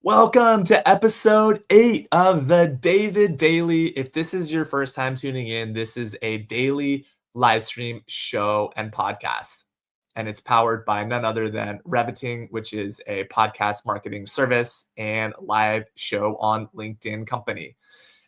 Welcome to episode 8 of the David Daily. If this is your first time tuning in, this is a daily live stream show and podcast. And it's powered by none other than Reviting, which is a podcast marketing service and live show on LinkedIn company.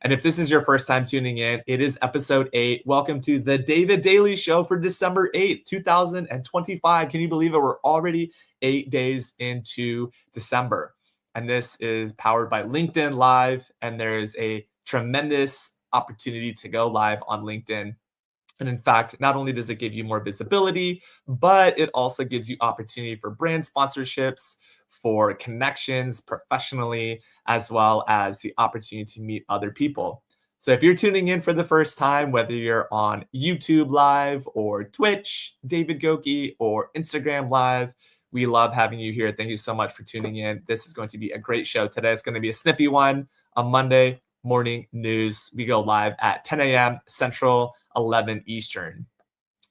And if this is your first time tuning in, it is episode 8. Welcome to the David Daily Show for December 8th, 2025. Can you believe it? We're already 8 days into December. And this is powered by LinkedIn Live. And there's a tremendous opportunity to go live on LinkedIn. And in fact, not only does it give you more visibility, but it also gives you opportunity for brand sponsorships, for connections professionally, as well as the opportunity to meet other people. So if you're tuning in for the first time, whether you're on YouTube Live or Twitch, David Goecke, or Instagram Live, we love having you here. Thank you so much for tuning in. This is going to be a great show today. It's going to be a snippy one on Monday morning news. We go live at 10 a.m. Central, 11 Eastern.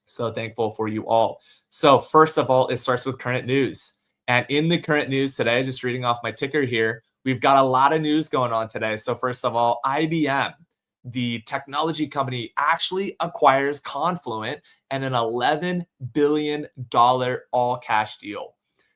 So thankful for you all. So first of all, it starts with current news. And in the current news today, just reading off my ticker here, we've got a lot of news going on today. So first of all, IBM, the technology company, actually acquires Confluent and an $11 billion all-cash deal.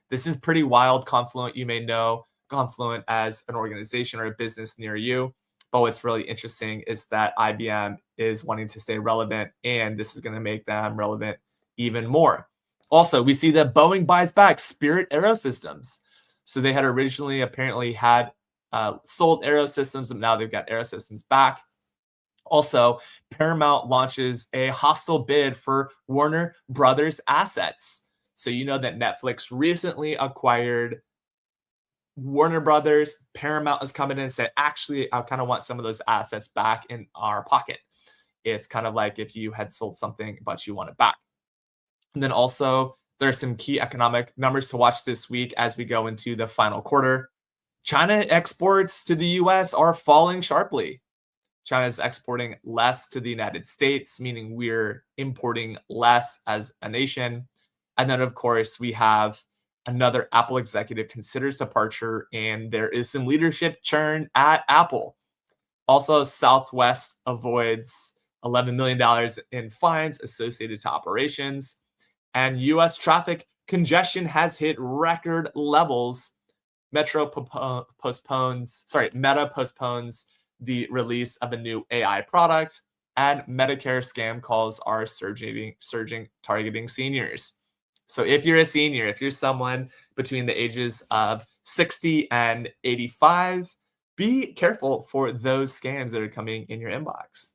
This is pretty wild. Confluent, you may know Confluent as an organization or a business near you. But what's really interesting is that IBM is wanting to stay relevant, and this is going to make them relevant even more. Also, we see that Boeing buys back Spirit AeroSystems. So they had originally apparently had sold AeroSystems, but now they've got AeroSystems back. Also, Paramount launches a hostile bid for Warner Brothers assets. So you know that Netflix recently acquired Warner Brothers. Paramount has come in and said, actually, I kind of want some of those assets back in our pocket. It's kind of like if you had sold something, but you want it back. And then also, there's some key economic numbers to watch this week as we go into the final quarter. China exports to the US are falling sharply. China is exporting less to the United States, meaning we're importing less as a nation. And then, of course, we have another Apple executive considers departure, and there is some leadership churn at Apple. Also, Southwest avoids $11 million in fines associated to operations. And U.S. traffic congestion has hit record levels. Meta postpones the release of a new AI product, and Medicare scam calls are surging, targeting seniors. So if you're a senior, if you're someone between the ages of 60 and 85, be careful for those scams that are coming in your inbox.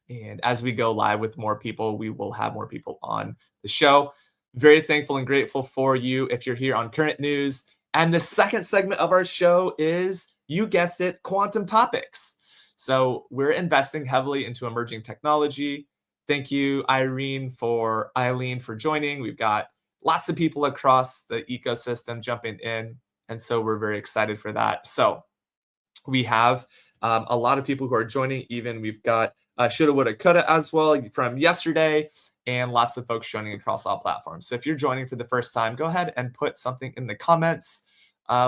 And as we go live with more people, we will have more people on the show. Very thankful and grateful for you if you're here on current news. And the second segment of our show is, you guessed it, quantum topics. So we're investing heavily into emerging technology. Thank you, Eileen, for joining. We've got lots of people across the ecosystem jumping in. And so we're very excited for that. So we have a lot of people who are joining. Even we've got Shoulda, Woulda, Coulda as well from yesterday, and lots of folks joining across all platforms. So if you're joining for the first time, go ahead and put something in the comments.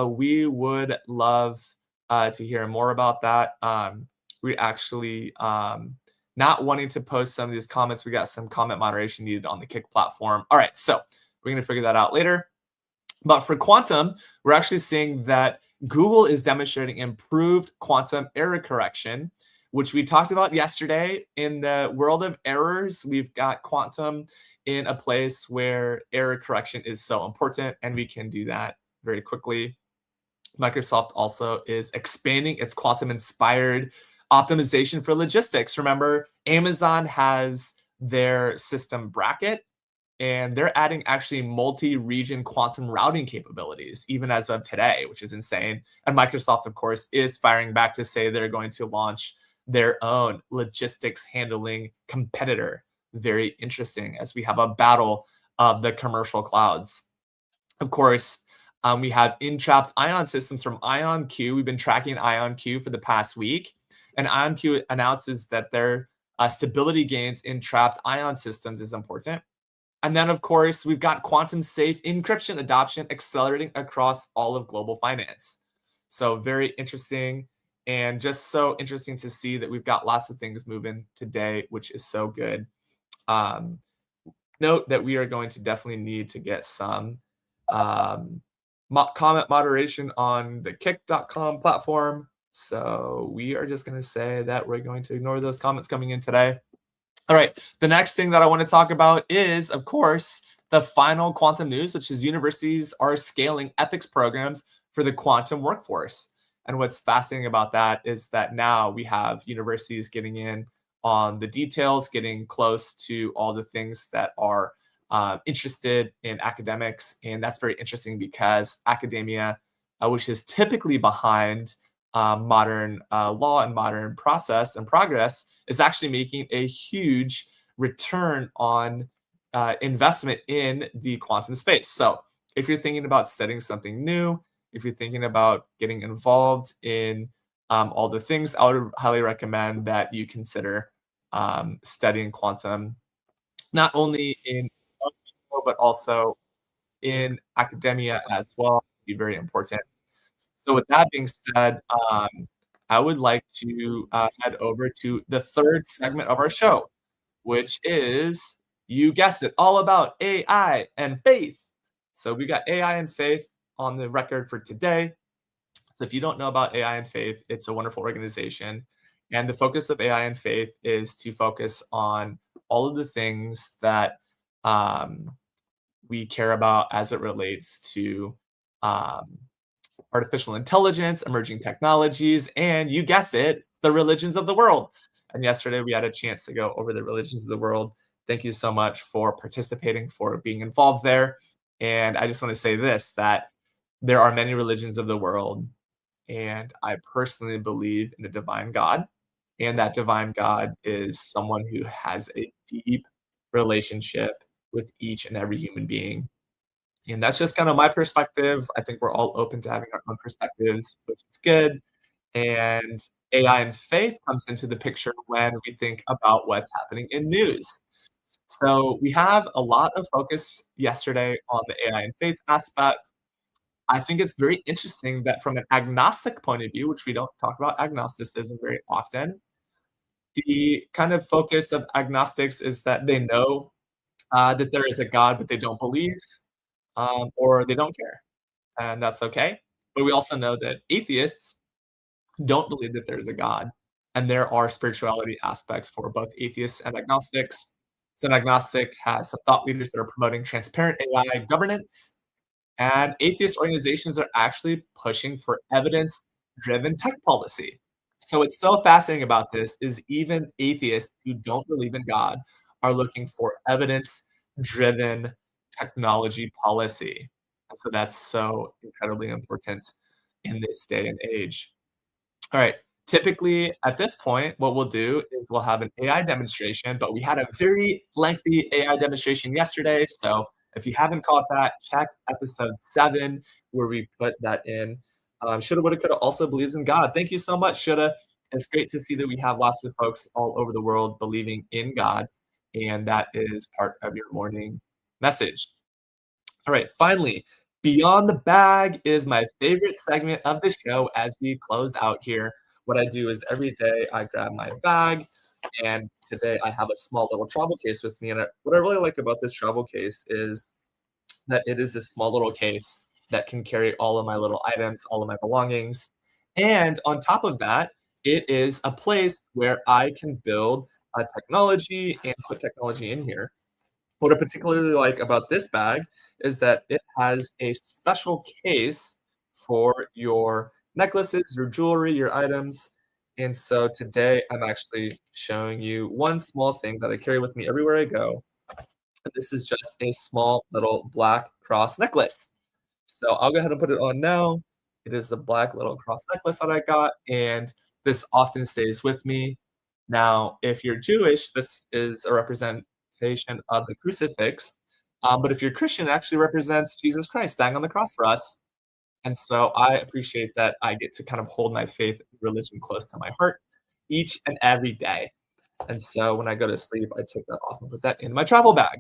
We would love to hear more about that. We actually not wanting to post some of these comments. We got some comment moderation needed on the Kick platform. All right, so we're going to figure that out later. But for quantum, we're actually seeing that Google is demonstrating improved quantum error correction, which we talked about yesterday. In the world of errors, we've got quantum in a place where error correction is so important, and we can do that very quickly. Microsoft also is expanding its quantum-inspired optimization for logistics. Remember, Amazon has their system Bracket, and they're adding actually multi-region quantum routing capabilities, even as of today, which is insane. And Microsoft, of course, is firing back to say they're going to launch their own logistics handling competitor. Very interesting, as we have a battle of the commercial clouds. Of course, we have entrapped ion systems from IonQ. We've been tracking IonQ for the past week, and IonQ announces that their stability gains in trapped ion systems is important. And then, of course, we've got quantum safe encryption adoption accelerating across all of global finance. So very interesting, and just so interesting to see that we've got lots of things moving today, which is so good. Um, Note that we are going to definitely need to get some um, comment moderation on the kick.com platform. So we are just going to say that we're going to ignore those comments coming in today. All right. The next thing that I want to talk about is, of course, the final quantum news, which is universities are scaling ethics programs for the quantum workforce. And what's fascinating about that is that now we have universities getting in on the details, getting close to all the things that are interested in academics. And that's very interesting because academia, which is typically behind modern law and modern process and progress, is actually making a huge return on investment in the quantum space. So, if you're thinking about studying something new, if you're thinking about getting involved in all the things, I would highly recommend that you consider studying quantum, not only in but also in academia as well. Be very important. So with that being said, I would like to head over to the third segment of our show, which is, you guessed it, all about AI and faith. So we got AI and faith on the record for today. So if you don't know about AI and faith, it's a wonderful organization. And the focus of AI and faith is to focus on all of the things that we care about as it relates to um, artificial intelligence, emerging technologies, and you guessed it, the religions of the world. And yesterday we had a chance to go over the religions of the world. Thank you so much for participating, for being involved there. And I just want to say this, that there are many religions of the world, and I personally believe in a divine God. And that divine God is someone who has a deep relationship with each and every human being. And that's just kind of my perspective. I think we're all open to having our own perspectives, which is good. And AI and faith comes into the picture when we think about what's happening in news. So we have a lot of focus yesterday on the AI and faith aspect. I think it's very interesting that from an agnostic point of view, which we don't talk about agnosticism very often, the kind of focus of agnostics is that they know that there is a God, but they don't believe, or they don't care, and that's okay. But we also know that atheists don't believe that there's a God, and there are spirituality aspects for both atheists and agnostics. So an agnostic has some thought leaders that are promoting transparent AI governance, and atheist organizations are actually pushing for evidence-driven tech policy. So what's so fascinating about this is even atheists who don't believe in God are looking for evidence-driven technology policy. And so that's so incredibly important in this day and age. All right. Typically, at this point, what we'll do is we'll have an AI demonstration, but we had a very lengthy AI demonstration yesterday. So if you haven't caught that, check episode 7 where we put that in. Shoulda, woulda, coulda also believes in God. Thank you so much, Shoulda. It's great to see that we have lots of folks all over the world believing in God, and that is part of your morning message. All right, finally, Beyond the Bag is my favorite segment of the show as we close out here. What I do is every day I grab my bag, and today I have a small little travel case with me. And what I really like about this travel case is that it is a small little case that can carry all of my little items, all of my belongings. And on top of that, it is a place where I can build a technology and put technology in here. What I particularly like about this bag is that it has a special case for your necklaces, your jewelry, your items. And so today I'm actually showing you one small thing that I carry with me everywhere I go. And this is just a small little black cross necklace. So I'll go ahead and put it on now. It is the black little cross necklace that I got, and this often stays with me. Now, if you're Jewish, this is a representation of the crucifix. But if you're Christian, it actually represents Jesus Christ dying on the cross for us. And so I appreciate that I get to kind of hold my faith and religion close to my heart each and every day. And so when I go to sleep, I take that off and put that in my travel bag.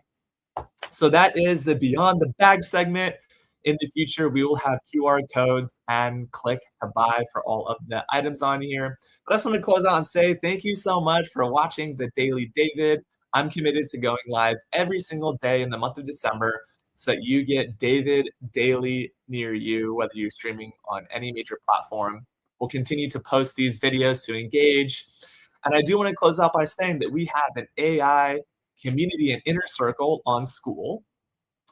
So that is the Beyond the Bag segment. In the future, we will have QR codes and click to buy for all of the items on here. But I just want to close out and say thank you so much for watching the Daily David. I'm committed to going live every single day in the month of December so that you get David daily near you, whether you're streaming on any major platform. We'll continue to post these videos to engage. And I do want to close out by saying that we have an AI community and inner circle on School,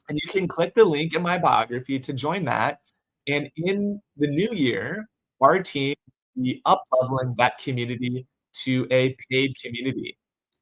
and you can click the link in my biography to join that. And in the new year, our team will be up-leveling that community to a paid community.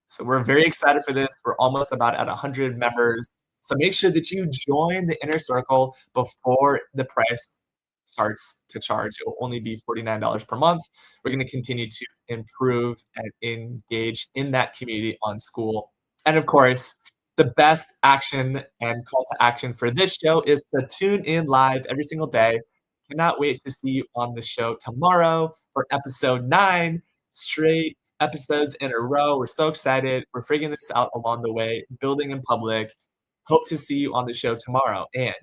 So we're very excited for this. We're almost about at 100 members. So make sure that you join the inner circle before the price starts to charge. It will only be $49 per month. We're going to continue to improve and engage in that community on School. And of course, the best action and call to action for this show is to tune in live every single day. Cannot wait to see you on the show tomorrow for episode 9, straight episodes in a row. We're so excited. We're figuring this out along the way, building in public. Hope to see you on the show tomorrow. And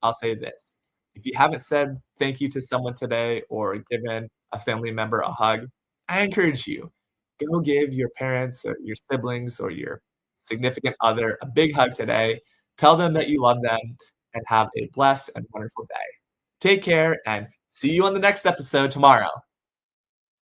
I'll say this, if you haven't said thank you to someone today or given a family member a hug, I encourage you, go give your parents or your siblings or your significant other a big hug today. Tell them that you love them and have a blessed and wonderful day. Take care and see you on the next episode tomorrow.